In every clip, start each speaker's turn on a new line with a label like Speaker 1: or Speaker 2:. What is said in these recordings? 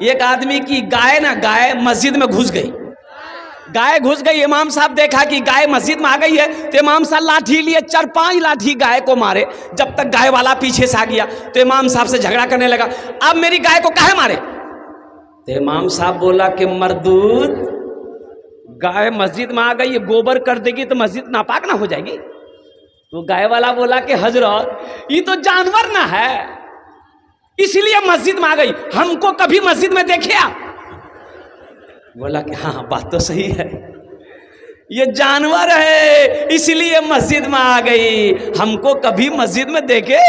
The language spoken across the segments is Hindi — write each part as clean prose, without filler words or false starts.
Speaker 1: एक आदमी की गाय मस्जिद में घुस गई। गाय घुस गई, इमाम साहब देखा कि गाय मस्जिद में आ गई है, तो इमाम साहब लाठी लिए 4-5 लाठी गाय को मारे। जब तक गाय वाला पीछे से आ गया तो इमाम साहब से झगड़ा करने लगा, अब मेरी गाय को काहे मारे? तो इमाम साहब बोला कि मर्दूद, गाय मस्जिद में आ गई, ये गोबर कर देगी तो मस्जिद नापाक ना हो जाएगी? तो गाय वाला बोला कि हजरत ये तो जानवर ना है, इसलिए मस्जिद में आ गई, हमको कभी मस्जिद में देखे आप? बोला कि हाँ बात तो सही है, ये जानवर है इसलिए मस्जिद में आ गई, हमको कभी मस्जिद में देखे?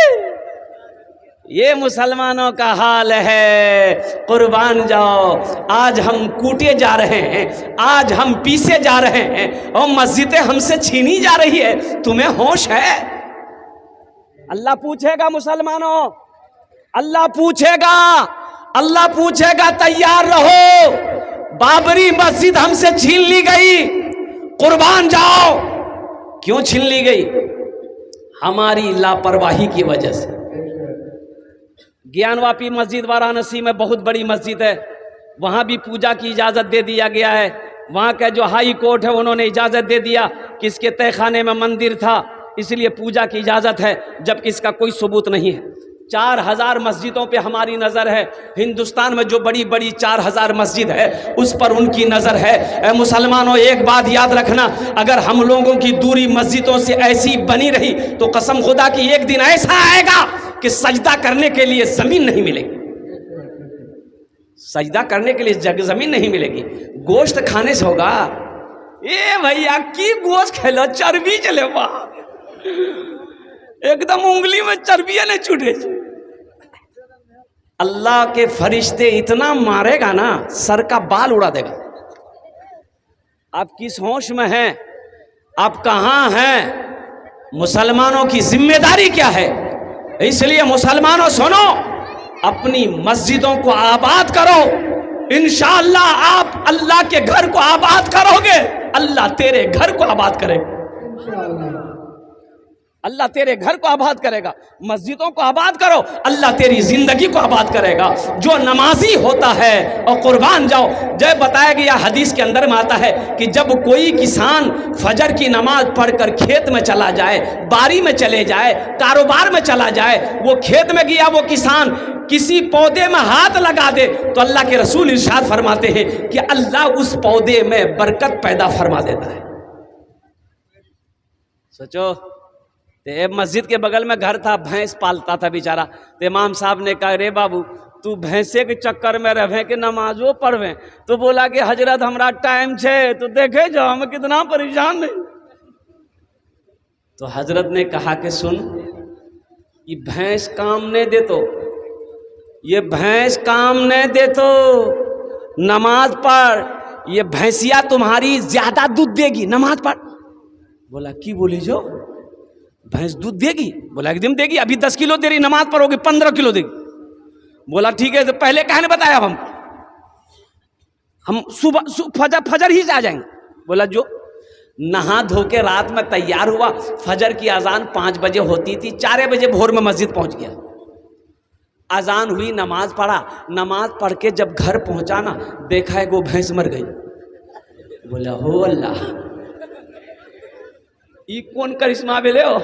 Speaker 1: ये मुसलमानों का हाल है। कुर्बान जाओ, आज हम कूटे जा रहे हैं, आज हम पीसे जा रहे हैं और मस्जिदें हमसे छीनी जा रही है। तुम्हें होश है? अल्लाह पूछेगा मुसलमानों, अल्लाह पूछेगा, अल्लाह पूछेगा तैयार रहो। बाबरी मस्जिद हमसे छीन ली गई, कुर्बान जाओ। क्यों छीन ली गई? हमारी लापरवाही की वजह से। ज्ञानवापी मस्जिद वाराणसी में बहुत बड़ी मस्जिद है, वहाँ भी पूजा की इजाज़त दे दिया गया है। वहाँ का जो हाई कोर्ट है उन्होंने इजाज़त दे दिया कि इसके तहखाने में मंदिर था इसलिए पूजा की इजाज़त है, जबकि इसका कोई सबूत नहीं है। 4000 मस्जिदों पे हमारी नज़र है। हिंदुस्तान में जो बड़ी बड़ी 4000 मस्जिद है उस पर उनकी नज़र है। मुसलमानों एक बात याद रखना, अगर हम लोगों की दूरी मस्जिदों से ऐसी बनी रही तो कसम खुदा की एक दिन ऐसा आएगा कि सजदा करने के लिए ज़मीन नहीं मिलेगी, सजदा करने के लिए ज़मीन नहीं मिलेगी, गोश्त खाने से होगा। ए भैया की गोश्त खेलो, चर्बी चले वाह, एकदम उंगली में चर्बियां नहीं छूटे। अल्लाह के फरिश्ते इतना मारेगा ना, सर का बाल उड़ा देगा। आप किस होश में हैं? आप कहां हैं? मुसलमानों की जिम्मेदारी क्या है? इसलिए मुसलमानों सुनो, अपनी मस्जिदों को आबाद करो। इंशाअल्लाह आप अल्लाह के घर को आबाद करोगे, अल्लाह तेरे घर को आबाद करेगा। अल्लाह तेरे घर को आबाद करेगा। मस्जिदों को आबाद करो, अल्लाह तेरी जिंदगी को आबाद करेगा। जो नमाजी होता है और कुर्बान जाओ, जब बताया गया हदीस के अंदर में आता है कि जब कोई किसान फजर की नमाज पढ़कर खेत में चला जाए, बारी में चले जाए, कारोबार में चला जाए, वो खेत में गया वो किसान किसी पौधे में हाथ लगा दे तो अल्लाह के रसूल इरशाद फरमाते हैं कि अल्लाह उस पौधे में बरकत पैदा फरमा देता है। सोचो, तो मस्जिद के बगल में घर था, भैंस पालता था बेचारा। तो इमाम साहब ने कहा, रे बाबू तू भैंसे के चक्कर में रहे कि नमाजो पढ़वे? तो बोला कि हजरत हमरा टाइम छे, तो देखे जो हम कितना परेशान नहीं। तो हजरत ने कहा कि सुन, ये भैंस काम नहीं दे तो, ये भैंस काम नहीं दे तो नमाज पढ़, ये भैंसिया तुम्हारी ज्यादा दूध देगी, नमाज पढ़। बोला की बोली जो भैंस दूध देगी? बोला एकदम देगी, अभी 10 किलो दे रही, नमाज पढ़ोगे 15 किलो देगी। बोला ठीक है, तो पहले कहने बताया, हम सुबह फजर ही से आ जाएंगे। बोला जो नहा धो के रात में तैयार हुआ, फजर की अजान 5 बजे होती थी, 4 बजे भोर में मस्जिद पहुंच गया। अजान हुई, नमाज पढ़ा, नमाज पढ़ के जब घर पहुंचा ना, देखा है वो भैंस मर गई। बोला हो अल्लाह, ये कौन करिश्मा बेले हो?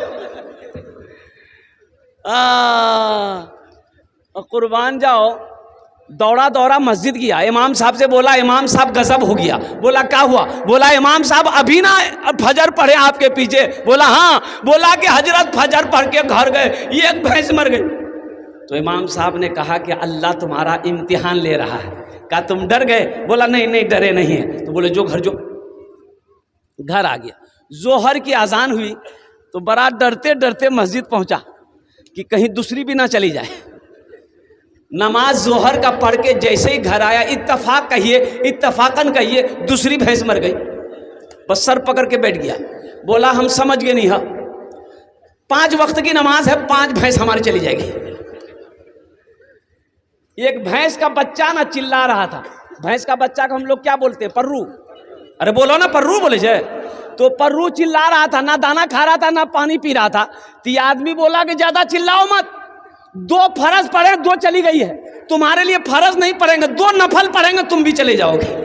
Speaker 1: कुर्बान जाओ, दौड़ा दौड़ा मस्जिद गया, इमाम साहब से बोला, इमाम साहब गजब हो गया। बोला क्या हुआ? बोला इमाम साहब अभी ना फजर पढ़े आपके पीछे। बोला हाँ। बोला कि हजरत फजर पढ़ के घर गए, ये एक भैंस मर गई। तो इमाम साहब ने कहा कि अल्लाह तुम्हारा इम्तिहान ले रहा है। कहा तुम डर गए? बोला नहीं नहीं डरे नहीं है। तो बोले जो घर आ गया। जोहर की अजान हुई तो बड़ा डरते डरते मस्जिद पहुंचा कि कहीं दूसरी भी ना चली जाए। नमाज जोहर का पढ़ के जैसे ही घर आया, इत्तफाकन कहिए दूसरी भैंस मर गई। बस सर पकड़ के बैठ गया। बोला हम समझ गए नहीं है, 5 वक्त की नमाज है, 5 भैंस हमारी चली जाएगी। एक भैंस का बच्चा ना चिल्ला रहा था। भैंस का बच्चा को हम लोग क्या बोलते हैं? पर्रू। अरे बोलो ना पर्रू बोले जे। तो पर्रू चिल्ला रहा था, ना दाना खा रहा था ना पानी पी रहा था। तो ये आदमी बोला कि ज्यादा चिल्लाओ मत, 2 फर्ज पढ़े 2 चली गई है, तुम्हारे लिए फर्ज नहीं पढ़ेंगे, 2 नफल पढ़ेंगे, तुम भी चले जाओगे।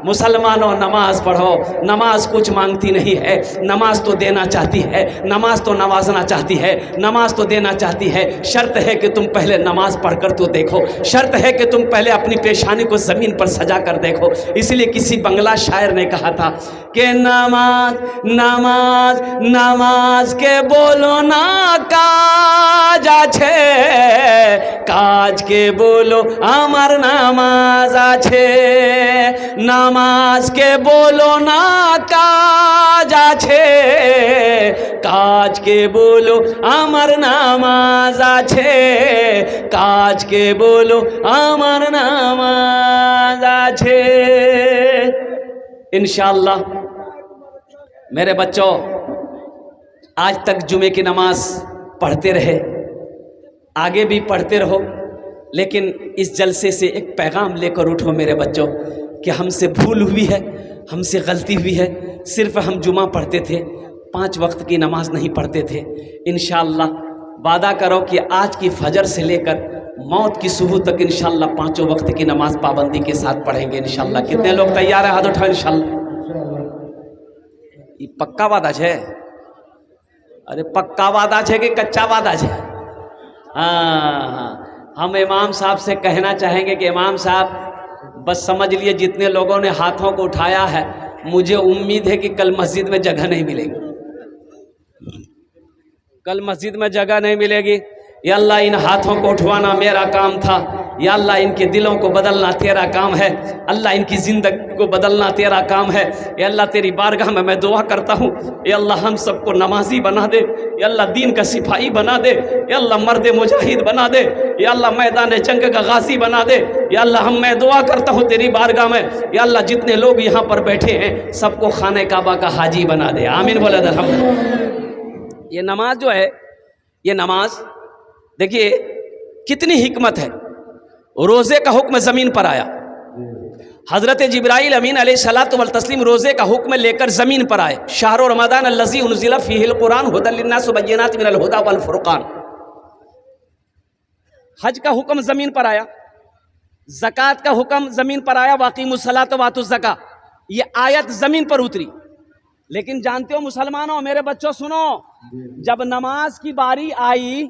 Speaker 1: मुसलमानों नमाज पढ़ो, नमाज कुछ मांगती नहीं है, नमाज तो देना चाहती है, नमाज तो नवाजना चाहती है, नमाज तो देना चाहती है। शर्त है कि तुम पहले नमाज पढ़कर तो देखो, शर्त है कि तुम पहले अपनी पेशानी को ज़मीन पर सजा कर देखो। इसलिए किसी बंगला शायर ने कहा था कि नमाज नमाज नमाज के बोलो ना काज आछे, काज के बोलो আমার নামাজ আছে, নামাজ के बोलो ना কাজ আছে, কাজ के बोलो আমার নামাজ আছে, কাজ के बोलो আমার নামাজ আছে। इंशाअल्लाह मेरे बच्चों, आज तक जुमे की नमाज पढ़ते रहे, आगे भी पढ़ते रहो, लेकिन इस जलसे से एक पैगाम लेकर उठो मेरे बच्चों कि हमसे भूल हुई है, हमसे गलती हुई है। सिर्फ हम जुमा पढ़ते थे, 5 वक्त की नमाज नहीं पढ़ते थे। इंशाअल्लाह वादा करो कि आज की फजर से लेकर मौत की सुबह तक इंशाअल्लाह 5 वक्त की नमाज पाबंदी के साथ पढ़ेंगे इंशाअल्लाह। कितने लोग तैयार हैं? हाथ उठाओ इंशाअल्लाह। ये पक्का वादा है? अरे पक्का वादा है कि कच्चा वादा है? हाँ, हम इमाम साहब से कहना चाहेंगे कि इमाम साहब बस समझ लिए, जितने लोगों ने हाथों को उठाया है, मुझे उम्मीद है कि कल मस्जिद में जगह नहीं मिलेगी, कल मस्जिद में जगह नहीं मिलेगी। या अल्लाह इन हाथों को उठवाना मेरा काम था, या अल्लाह इनके दिलों को बदलना तेरा काम है, अल्लाह इनकी ज़िंदगी को बदलना तेरा काम है। या अल्लाह तेरी बारगाह में मैं दुआ करता हूँ, या अल्लाह हम सबको नमाजी बना दे, या अल्लाह दीन का सिपाही बना दे, या अल्लाह मर्द मुजाहिद बना दे, या अल्लाह मैदान जंग का गाजी बना दे। या अल्लाह मैं दुआ करता हूँ तेरी बारगाह में, या अल्लाह जितने लोग यहाँ पर बैठे हैं सबको खाने काबा का हाजी बना दे। आमीन बोले अल्हम्दुलिल्लाह। ये नमाज जो है, ये नमाज देखिए कितनी हिकमत है। रोज़े का हुक्म ज़मीन पर आया, हज़रत जिब्राइल अमीन अलैहिस्सलातु वल तस्लीम रोज़े का हुक्म लेकर ज़मीन पर आए। शहर रमज़ान अल्लज़ी उनज़िला फ़ीहिल कुरान हुदल लिन्नास व बय्यिनातिन मिनल हुदा वल फुरक़ान। हज का हुक्म ज़मीन पर आया, ज़कात का हुक्म ज़मीन पर आया, वाक़िमुस्सलात व आतुज़ ज़का, ये आयत ज़मीन पर उतरी। लेकिन जानते हो मुसलमानों, मेरे बच्चों सुनो, जब नमाज की बारी आई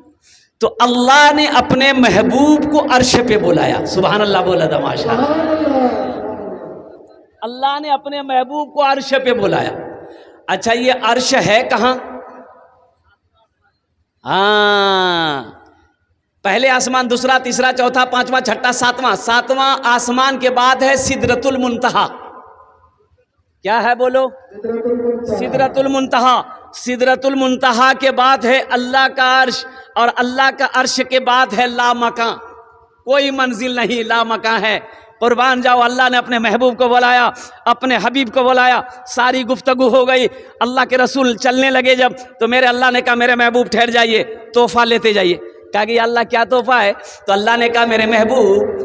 Speaker 1: तो अल्लाह ने अपने महबूब को अर्श पे बुलाया। सुभान अल्लाह बोला तमाशा। अल्लाह ने अपने महबूब को अर्श पे बुलाया। अच्छा, ये अर्श है कहाँ? हाँ, पहले आसमान, दूसरा, तीसरा, चौथा, पांचवा, छठा, सातवां। सातवां आसमान के बाद है सिदरतुल मुंतहा। क्या है बोलो? सिदरतुल मुंतहा। सिदरतुल मुंतहा के बाद है अल्लाह का अर्श, और अल्लाह का अर्श के बाद है लामकां। कोई मंजिल नहीं, लामकां है। कुर्बान जाओ, अल्लाह ने अपने महबूब को बुलाया, अपने हबीब को बुलाया, सारी गुफ्तगू हो गई। अल्लाह के रसूल चलने लगे जब, तो मेरे अल्लाह ने कहा मेरे महबूब ठहर जाइए, तोहफा लेते जाइए। कहा कि अल्लाह क्या तोहफा है? तो अल्लाह ने कहा मेरे महबूब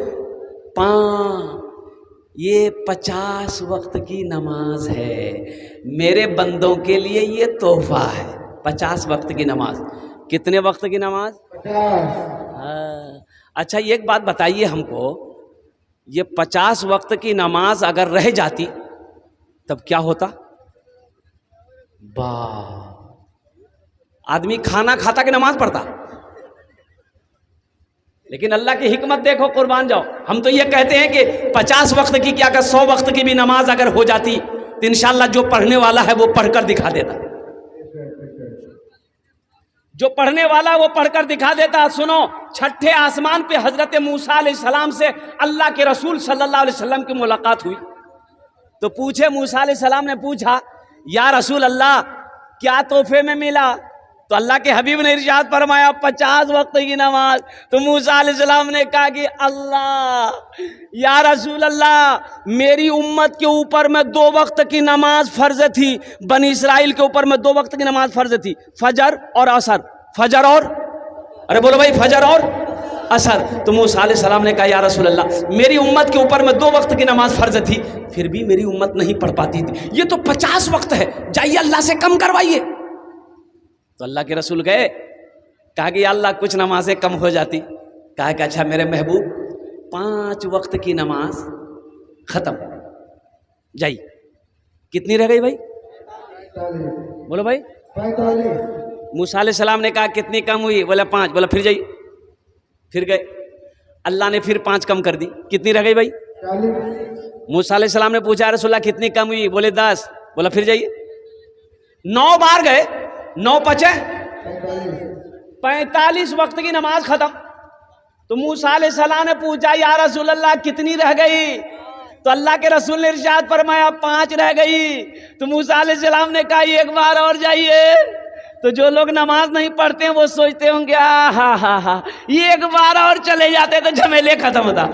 Speaker 1: ये 50 वक्त की नमाज है, मेरे बंदों के लिए ये तोहफा है। 50 वक्त की नमाज। कितने वक्त की नमाज? 50। अच्छा, ये एक बात बताइए हमको, ये 50 वक्त की नमाज अगर रह जाती तब क्या होता? आदमी खाना खाता कि नमाज पढ़ता? लेकिन अल्लाह की हिकमत देखो, कुर्बान जाओ। हम तो ये कहते हैं कि 50 वक्त की क्या, अगर 100 वक्त की भी नमाज अगर हो जाती तो इंशाअल्लाह जो पढ़ने वाला है वो पढ़कर दिखा देता, जो पढ़ने वाला वो पढ़कर दिखा देता। सुनो, छठे आसमान पे हजरत मूसा अलैहिस्सलाम से अल्लाह के रसूल सल्लल्लाहु अलैहि वसल्लम की मुलाकात हुई। तो पूछे, मूसा अलैहिस्सलाम ने पूछा, या रसूल अल्लाह क्या तोहफे में मिला? तो अल्लाह के हबीब ने इरशाद फरमाया 50 वक्त की नमाज। तो मूसा अलैहिस्सलाम ने कहा कि अल्लाह, या रसूल अल्लाह, मेरी उम्मत के ऊपर में 2 वक्त की नमाज फर्ज थी, बनी इसराइल के ऊपर में 2 वक्त की नमाज फर्ज थी, फजर और असर। फजर और, अरे बोलो भाई, फजर और असर। तो मूसा अलैहिस्सलाम ने कहा या रसूल अल्लाह, मेरी उम्मत के ऊपर में 2 वक्त की नमाज फर्ज थी, फिर भी मेरी उम्मत नहीं पढ़ पाती थी। ये तो 50 वक्त है, जाइए अल्लाह से कम करवाइए। तो अल्लाह के रसूल गए, कहा कि अल्लाह कुछ नमाजें कम हो जाती। कहा कि अच्छा मेरे महबूब 5 वक्त की नमाज खत्म जाई, कितनी रह गई भाई? बोलो भाई। 45। मूसा अलैहिस्सलाम ने कहा कितनी कम हुई? बोला 5। बोला फिर जाइए, फिर गए। अल्लाह ने फिर 5 कम कर दी, कितनी रह गई भाई? 40। मूसा अलैहिस्सलाम ने पूछा रसूलल्लाह कितनी कम हुई? बोले 10। बोला फिर जाइए। 9 बार गए, 9 बचे 45 वक्त की नमाज खत्म। तो मूसा अलैहिस्सलाम ने पूछा या रसूलल्लाह कितनी रह गई? तो अल्लाह के रसूल ने इरशाद फरमाया 5 रह गई। तो मूसा अलैहिस्सलाम ने कहा एक बार और जाइए। तो जो लोग नमाज नहीं पढ़ते हैं वो सोचते होंगे हा एक बार और चले जाते तो झमेले खत्म होता।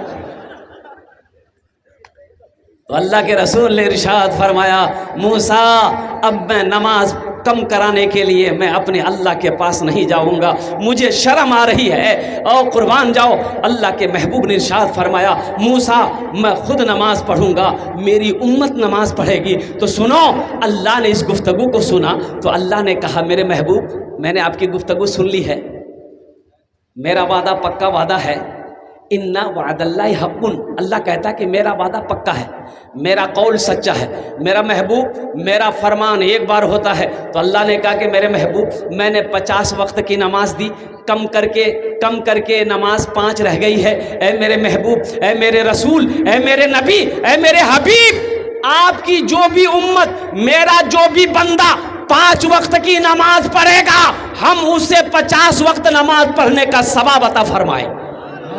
Speaker 1: तो अल्लाह के रसूल ने इरशाद फरमाया मूसा अब मैं नमाज कम कराने के लिए मैं अपने अल्लाह के पास नहीं जाऊंगा, मुझे शर्म आ रही है और कुर्बान जाओ। अल्लाह के महबूब ने इरशाद फरमाया मूसा मैं खुद नमाज पढ़ूंगा, मेरी उम्मत नमाज पढ़ेगी। तो सुनो, अल्लाह ने इस गुफ्तगू को सुना तो अल्लाह ने कहा मेरे महबूब मैंने आपकी गुफ्तगू सुन ली है, मेरा वादा पक्का वादा है। इन्ना वादल्लाहि हक़्क़ुन, अल्लाह कहता है कि मेरा वादा पक्का है, मेरा कौल सच्चा है। मेरा महबूब मेरा फरमान एक बार होता है। तो अल्लाह ने कहा कि मेरे महबूब मैंने 50 वक्त की नमाज दी, कम करके नमाज 5 रह गई है। ऐ मेरे महबूब, ऐ मेरे रसूल, ऐ मेरे नबी, ऐ मेरे हबीब, आपकी जो भी उम्मत, मेरा जो भी बंदा 5 वक्त की नमाज पढ़ेगा हम उसे 50 वक्त नमाज पढ़ने का सवाब अता फरमाए।